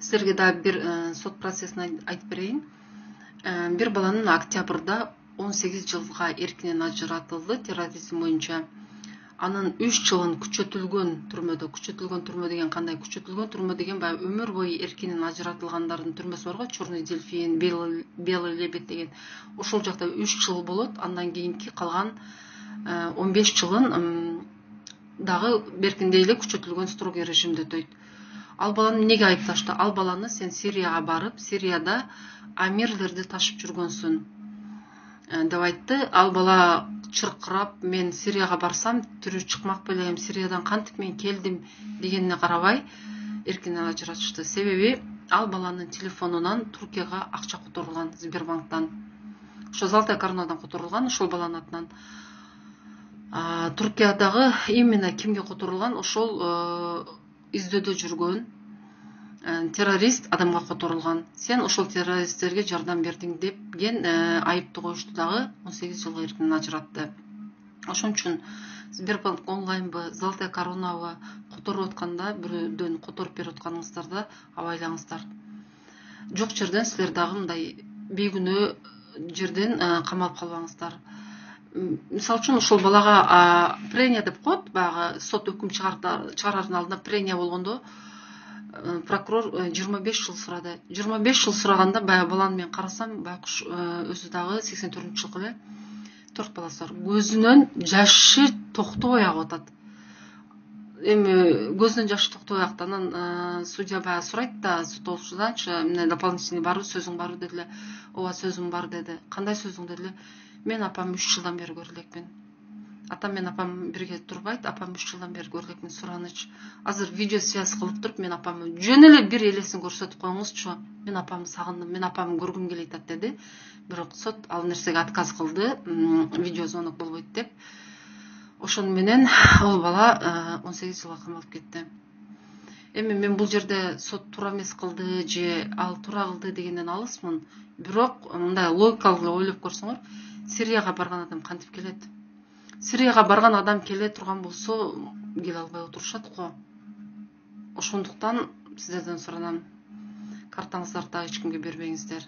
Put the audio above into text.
Сіздерге да bir сот процесін айтып берейін. Bir баланың октябрда 18 жылға еркінен ажыратылды терроризм бойынша. Анын 3 жылын күчөтүлгөн түрмө деген кандай? Күчөтүлгөн түрмө деген баягы өмүр бою эркинен ажыратылгандардын түрмөсү бар го, Черный дельфин, Белый лебедь деген. Ошол жакта 3 жыл болот, андан кийинки калган 15 жылын дагы беркиндей эле күчөтүлгөн строгий режимде өтөйт. Ал баланы эмнеге айыпташты? Ал баланы сен Сирияга барып, Сирияда амирлерди ташып жүргөнсүн деп айтты. Ал бала чыркырап, мен Сирияга барсам тирүү чыкмак белем, Сириядан кантип мен келдим дегенине карабай эркинен ажыратышты. Себеби ал баланын телефонунан Туркияга акча которулган Сбербанктан. Ошо Золотая Коронадан которулган, ошол баланын атынан. Туркиядагы именно кимге которулган? Ошол издөөдө жүргөн террорист адамга которулган. Сен ошол террористтерге жардам бердиң деген айыпты коюшту дагы 18 жылга эркинен ажыратты. Ошон үчүн Сбербанк онлайнбы, Золотая Коронабы которуп атканда, бирөөдөн которуп берип атканыңыздарда абайлаңыздар. Жок жерден силер дагы мындай бейгүнөө жерден камалып калбаңыздар. Мисалы үчүн ошол балага прения деп коет, баягы сот өкүм чыгарардын алдында прения болгондо прокурор 25 жыл сурады. 25 жыл сураганда баягы баланы мен карасам, байкуш өзү дагы 84 жылкы эле, 4 баласы бар. Көзүнөн жашы токтобой агып атат. Эми көзүнөн жашы токтобой акты. Анан судья баягы сурайт да соттолуучуданчы, эмне дополнительный барбы, сөзүң барбы дедиле. Ооба, сөзүм бар деди. Кандай сөзүң дедиле. Мен апам 3 жылдан бери көрө элекмин. Атам мен апам бирге турбайт, апам 3 жылдан бери көрө элекмин. Сураныч. Азыр видео связь кылып туруп, мен апамы жөн эле бир элесин көрсөтүп коюңузчу. Мен апамды сагындым, мен апамды көргүм келет деди. Бирок сот ал нерсеге отказ кылды, видео звонок болбойт деп. Ошону менен ал бала 18 жылга камалып кетти. Эми мен бул жерде сот туура эмес кылды же ал туура кылды дегенден алысмын. Бирок мындай логикалык эле ойлоп көрсөңөр, Сирияга барган адам кантип келет? Сирияга барган адам келе турган болсо, келе албай отурушат го. Ошондуктан сиздерден суранам, картаңыздарды эч кимге бербеңиздер.